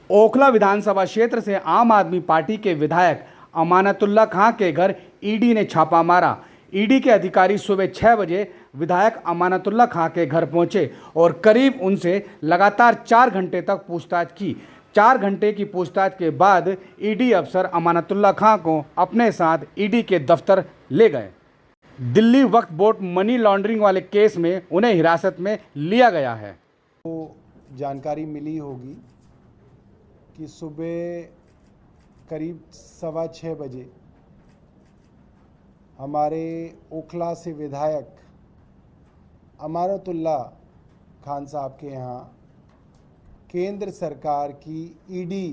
ओखला विधानसभा क्षेत्र से आम आदमी पार्टी के विधायक अमानतुल्लाह खां के घर ईडी ने छापा मारा। ईडी के अधिकारी सुबह 6 बजे विधायक अमानतुल्लाह खां के घर पहुंचे और करीब उनसे लगातार 4 घंटे तक पूछताछ की। 4 घंटे की पूछताछ के बाद ईडी अफसर अमानतुल्लाह खां को अपने साथ ईडी के दफ्तर ले गए। Delhi Waqf board money laundering वाले केस में उन्हें हिरासत में लिया गया है। तो जानकारी मिली होगी कि सुबह करीब 6:15 बजे हमारे ओखला से विधायक अमानतुल्लाह खान साहब के यहाँ केंद्र सरकार की ईडी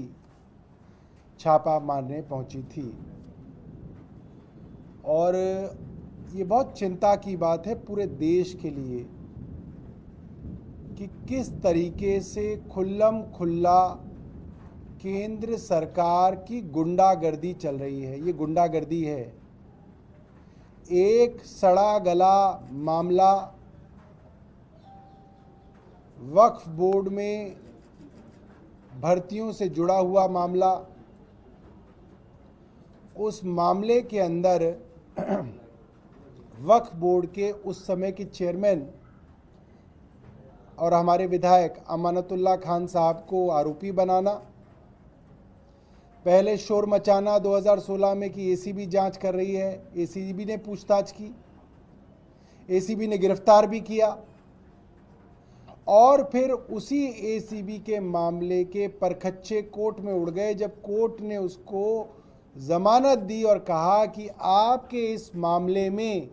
छापा मारने पहुंची थी और ये बहुत चिंता की बात है पूरे देश के लिए कि किस तरीके से खुल्लम खुल्ला केंद्र सरकार की गुंडागर्दी चल रही है। ये गुंडागर्दी है। एक सड़ा गला मामला वक्फ बोर्ड में भर्तियों से जुड़ा हुआ मामला, उस मामले के अंदर वक्फ बोर्ड के उस समय के चेयरमैन और हमारे विधायक अमानतुल्लाह खान साहब को आरोपी बनाना, पहले शोर मचाना 2016 में कि एसीबी जांच कर रही है, एसीबी ने पूछताछ की, एसीबी ने गिरफ्तार भी किया और फिर उसी एसीबी के मामले के परखच्चे कोर्ट में उड़ गए जब कोर्ट ने उसको जमानत दी और कहा कि आपके इस मामले में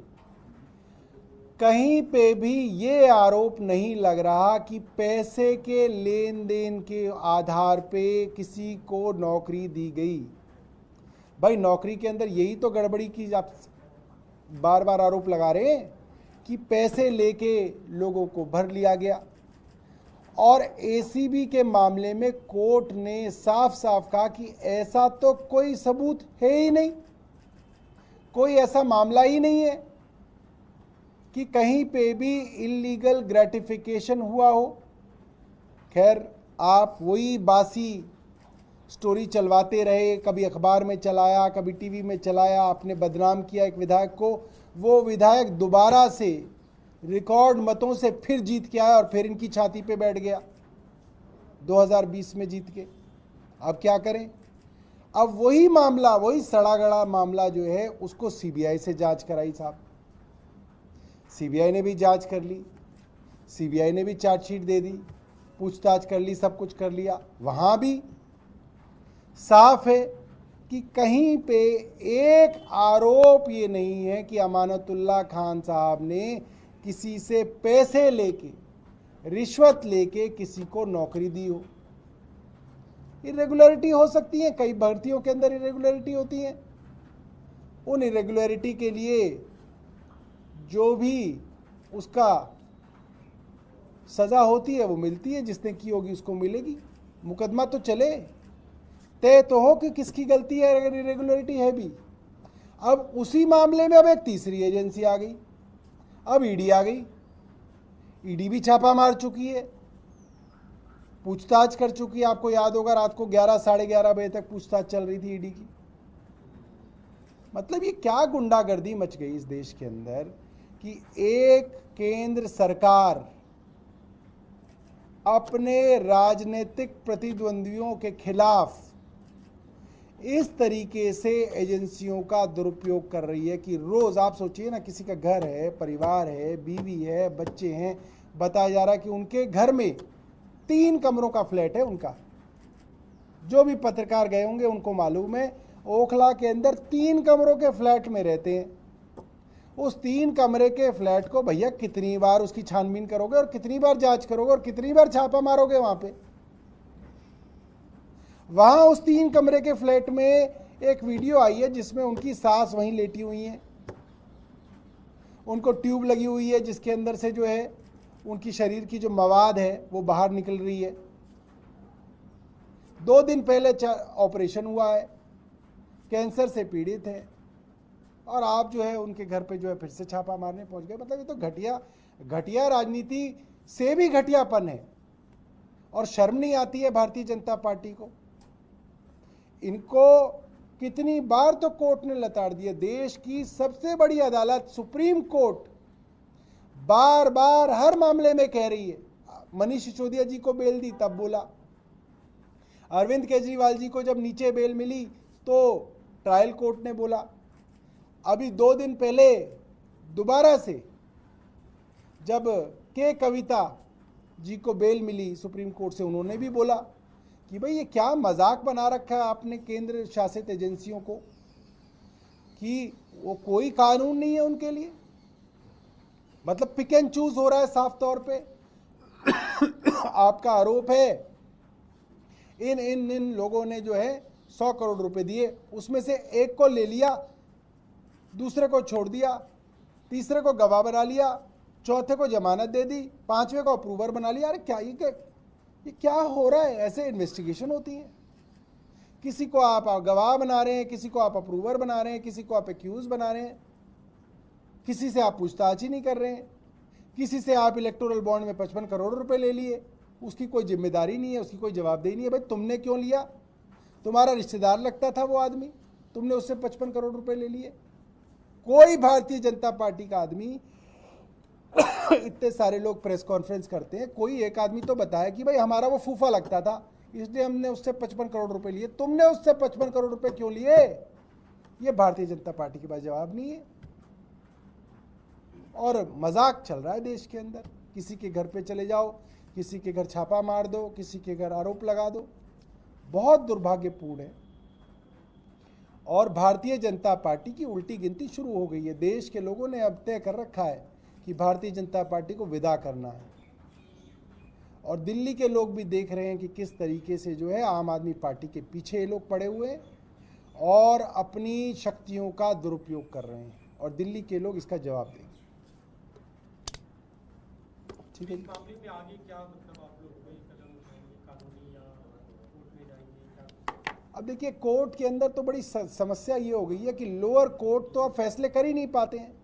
कहीं पे भी ये आरोप नहीं लग रहा कि पैसे के लेन देन के आधार पे किसी को नौकरी दी गई। भाई नौकरी के अंदर यही तो गड़बड़ी की आप बार बार आरोप लगा रहे हैं कि पैसे लेके लोगों को भर लिया गया। और एसीबी के मामले में कोर्ट ने साफ साफ कहा कि ऐसा तो कोई सबूत है ही नहीं, कोई ऐसा मामला ही नहीं है कि कहीं पे भी इल्लीगल ग्रेटिफिकेशन हुआ हो। खैर आप वही बासी स्टोरी चलवाते रहे, कभी अखबार में चलाया, कभी टीवी में चलाया, आपने बदनाम किया एक विधायक को। वो विधायक दोबारा से रिकॉर्ड मतों से फिर जीत के आया और फिर इनकी छाती पे बैठ गया 2020 में जीत के। अब क्या करें? अब वही मामला, वही सड़ा गड़ा मामला जो है उसको सीबीआई से जांच कराई साहब। सीबीआई ने भी जांच कर ली, सीबीआई ने भी चार्जशीट दे दी, पूछताछ कर ली, सब कुछ कर लिया। वहाँ भी साफ है कि कहीं पे एक आरोप ये नहीं है कि अमानतुल्लाह खान साहब ने किसी से पैसे लेके, रिश्वत लेके किसी को नौकरी दी हो। इरेगुलरिटी हो सकती है, कई भर्तियों के अंदर इरेगुलरिटी होती है। उन इरेगुलरिटी के लिए जो भी उसका सज़ा होती है वो मिलती है, जिसने की होगी उसको मिलेगी। मुकदमा तो चले, तय तो हो कि किसकी गलती है अगर इरेगुलरिटी है भी। अब उसी मामले में अब एक तीसरी एजेंसी आ गई, अब ईडी आ गई। ईडी भी छापा मार चुकी है, पूछताछ कर चुकी है। आपको याद होगा रात को 11 साढ़े 11 बजे तक पूछताछ चल रही थी ईडी की। मतलब ये क्या गुंडागर्दी मच गई इस देश के अंदर कि एक केंद्र सरकार अपने राजनीतिक प्रतिद्वंदियों के खिलाफ इस तरीके से एजेंसियों का दुरुपयोग कर रही है कि रोज आप सोचिए ना, किसी का घर है, परिवार है, बीवी है, बच्चे हैं, बताया जा रहा है कि उनके घर में 3 कमरों का फ्लैट है उनका। जो भी पत्रकार गए होंगे उनको मालूम है, ओखला के अंदर 3 कमरों के फ्लैट में रहते हैं। उस 3 कमरे के फ्लैट को भैया कितनी बार उसकी छानबीन करोगे और कितनी बार जांच करोगे और कितनी बार छापा मारोगे वहां पे? वहां उस 3 कमरे के फ्लैट में एक वीडियो आई है जिसमें उनकी सास वहीं लेटी हुई है, उनको ट्यूब लगी हुई है जिसके अंदर से जो है उनकी शरीर की जो मवाद है वो बाहर निकल रही है। 2 दिन पहले ऑपरेशन हुआ है, कैंसर से पीड़ित है, और आप जो है उनके घर पे जो है फिर से छापा मारने पहुंच गए। मतलब ये तो घटिया राजनीति से भी घटियापन है। और शर्म नहीं आती है भारतीय जनता पार्टी को? इनको कितनी बार तो कोर्ट ने लताड़ दिया। देश की सबसे बड़ी अदालत सुप्रीम कोर्ट बार बार हर मामले में कह रही है। मनीष सिसोदिया जी को बेल दी तब बोला, अरविंद केजरीवाल जी को जब नीचे बेल मिली तो ट्रायल कोर्ट ने बोला, अभी 2 दिन पहले दोबारा से जब के कविता जी को बेल मिली सुप्रीम कोर्ट से, उन्होंने भी बोला कि भाई ये क्या मजाक बना रखा है आपने केंद्र शासित एजेंसियों को, कि वो कोई कानून नहीं है उनके लिए। मतलब पिक एंड चूज हो रहा है साफ तौर पे। आपका आरोप है इन लोगों ने जो है 100 करोड़ रुपए दिए, उसमें से एक को ले लिया, दूसरे को छोड़ दिया, तीसरे को गवाह बना लिया, चौथे को जमानत दे दी, पांचवे को अप्रूवर बना लिया। अरे क्या ये क्या हो रहा है? ऐसे इन्वेस्टिगेशन होती है? किसी को आप गवाह बना रहे हैं, किसी को आप अप्रूवर बना रहे हैं, किसी को आप एक्यूज बना रहे हैं, किसी से आप पूछताछ ही नहीं कर रहे हैं, किसी से आप इलेक्टोरल बॉन्ड में 55 करोड़ रुपए ले लिए, उसकी कोई जिम्मेदारी नहीं है, उसकी कोई जवाबदेही नहीं है। भाई तुमने क्यों लिया? तुम्हारा रिश्तेदार लगता था वो आदमी, तुमने उससे 55 करोड़ रुपए ले लिए। कोई भारतीय जनता पार्टी का आदमी इतने सारे लोग प्रेस कॉन्फ्रेंस करते हैं, कोई एक आदमी तो बताया कि भाई हमारा वो फूफा लगता था इसलिए हमने उससे 55 करोड़ रुपए लिए। तुमने उससे 55 करोड़ रुपए क्यों लिए? ये भारतीय जनता पार्टी के पास जवाब नहीं है। और मजाक चल रहा है देश के अंदर। किसी के घर पे चले जाओ, किसी के घर छापा मार दो, किसी के घर आरोप लगा दो। बहुत दुर्भाग्यपूर्ण है। और भारतीय जनता पार्टी की उल्टी गिनती शुरू हो गई है। देश के लोगों ने अब तय कर रखा है कि भारतीय जनता पार्टी को विदा करना है। और दिल्ली के लोग भी देख रहे हैं कि किस तरीके से जो है आम आदमी पार्टी के पीछे ये लोग पड़े हुए हैं और अपनी शक्तियों का दुरुपयोग कर रहे हैं, और दिल्ली के लोग इसका जवाब देंगे। ठीक है जी। मामले में आगे क्या मतलब आप लोग कोई कदम उठाएंगे, कानूनी या कोर्ट में जाएंगे क्या? अब देखिए, कोर्ट के अंदर तो बड़ी समस्या ये हो गई है कि लोअर कोर्ट तो अब फैसले कर ही नहीं पाते हैं।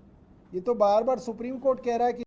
ये तो बार बार सुप्रीम कोर्ट कह रहा है कि